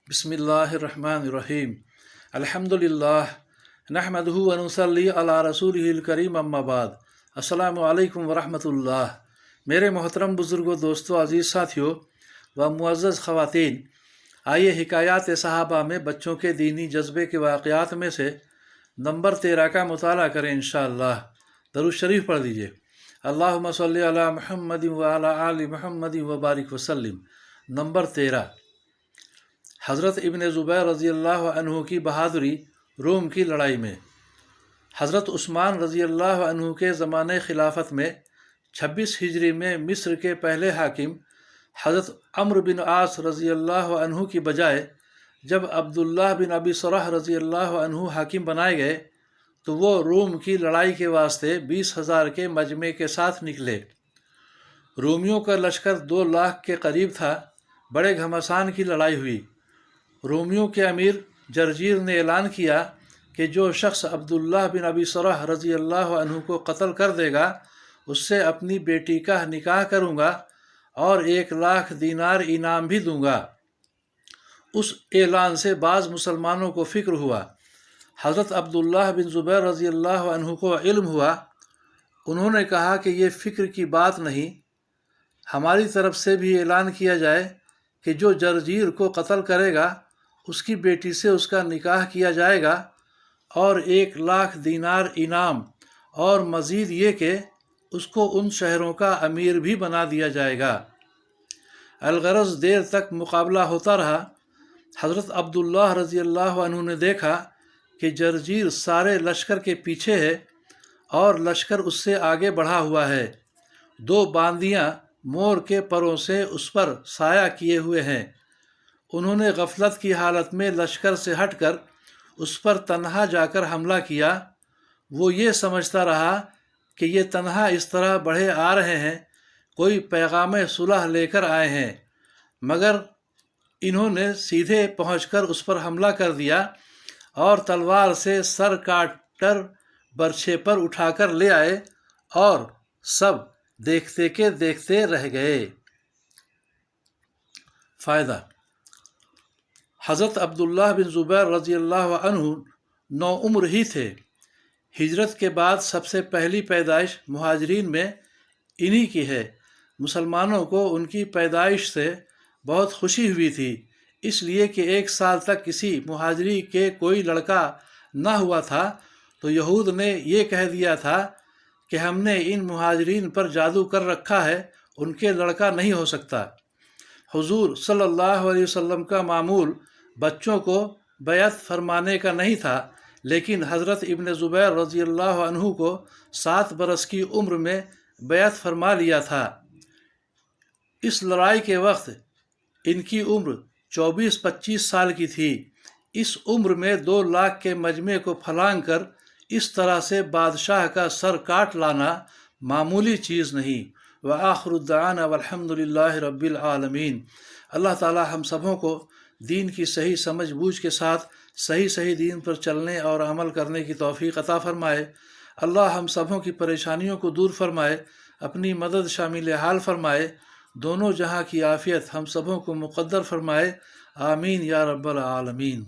बिस्मिल्लाहिर्रहमानिर्रहीम अल्हम्दुलिल्लाह नहमदुहु व नुसल्ली अला रसूलिहिल करीम अम्मा बाद। अस्सलामु अलैकुम वरहमतुल्लाह। मेरे मोहतरम बुज़ुर्गों, दोस्तों, अज़ीज़ साथियों व मुअज़्ज़ज़ ख़वातीन, आइए हिकायात सहाबा में बच्चों के दीनी जज्बे के वाक़यात में से नंबर 13 का मुताला करें इंशाअल्लाह। दरूद शरीफ पढ़ लीजिए। अल्लाहुम्मा सल्लि अला मुहम्मदिन व अला आलि मुहम्मदिन व बारिक वसल्लिम। नंबर 13, हज़रत इब्न ज़ुबैर रज़ी अल्लाह अन्हु की बहादुरी रोम की लड़ाई में। हज़रत उस्मान रज़ी अल्लाह अन्हु के ज़माने खिलाफत में 26 हिजरी में मिस्र के पहले हाकिम हज़रत अम्र बिन आस रज़ी अल्लाह अन्हु की बजाय जब अब्दुल्लाह बिन अबी सरह रज़ी अल्लाह अन्हु हाकिम बनाए गए तो वो रोम की लड़ाई के वास्ते 20,000 के मजमे के साथ निकले। रोमियों का लश्कर 2 लाख के करीब था। बड़े घमासान की लड़ाई हुई। रोमियों के अमीर जरजीर ने ऐलान किया कि जो शख्स अब्दुल्लाह बिन अबी सरह रज़ी अल्लाह अन्हु को कत्ल कर देगा उससे अपनी बेटी का निकाह करूँगा और 1 लाख दीनार इनाम भी दूँगा। उस ऐलान से बाज़ मुसलमानों को फ़िक्र हुआ। हज़रत अब्दुल्लाह बिन ज़ुबैर रज़ी अल्लाह अन्हु को इल्म हुआ। उन्होंने कहा कि ये फ़िक्र की बात नहीं, हमारी तरफ से भी ऐलान किया जाए कि जो जरजीर को कत्ल करेगा उसकी बेटी से उसका निकाह किया जाएगा और 1 लाख दीनार इनाम, और मज़ीद ये कि उसको उन शहरों का अमीर भी बना दिया जाएगा। अलगरज़ देर तक मुकाबला होता रहा। हज़रत अब्दुल्लाह रज़ी अल्लाह अन्हु ने देखा कि जरजीर सारे लश्कर के पीछे है और लश्कर उससे आगे बढ़ा हुआ है। 2 बांदियाँ मोर के परों से उस पर साया किए हुए हैं। उन्होंने गफलत की हालत में लश्कर से हटकर उस पर तन्हा जाकर हमला किया। वो ये समझता रहा कि ये तन्हा इस तरह बढ़े आ रहे हैं, कोई पैगाम सुलह लेकर आए हैं, मगर इन्होंने सीधे पहुंचकर उस पर हमला कर दिया और तलवार से सर काट कर बर्छे पर उठाकर ले आए और सब देखते के देखते रह गए। फ़ायदा, हज़रत अब्दुल्लाह बिन ज़ुबैर रज़ी अल्लाह अन्हु नौउम्र ही थे। हिजरत के बाद सबसे पहली पैदाइश मुहाजिरीन में इन्हीं की है। मुसलमानों को उनकी पैदाइश से बहुत खुशी हुई थी, इसलिए कि 1 साल तक किसी मुहाजिरी के कोई लड़का न हुआ था तो यहूद ने ये कह दिया था कि हमने इन मुहाजिरीन पर जादू कर रखा है, उनके लड़का नहीं हो सकता। हुजूर सल्लल्लाहु अलैहि वसल्लम का मामूल बच्चों को बैअत फरमाने का नहीं था, लेकिन हज़रत इब्न ज़ुबैर रज़ी अल्लाह अन्हु को 7 बरस की उम्र में बैअत फरमा लिया था। इस लड़ाई के वक्त इनकी उम्र 24-25 साल की थी। इस उम्र में 2 लाख के मजमे को फलांग कर इस तरह से बादशाह का सर काट लाना मामूली चीज़ नहीं। व आखिरु दअवाना वल्हम्दुलिल्लाहि रब्बिल आलमीन। अल्लाह ताला हम सबों को दीन की सही समझ बूझ के साथ सही दीन पर चलने और अमल करने की तौफीक अता फ़रमाए। अल्लाह हम सबों की परेशानियों को दूर फरमाए, अपनी मदद शामिल हाल फरमाए, दोनों जहां की आफ़ियत हम सबों को मुक़द्दर फरमाए। आमीन या रब्बल आलमीन।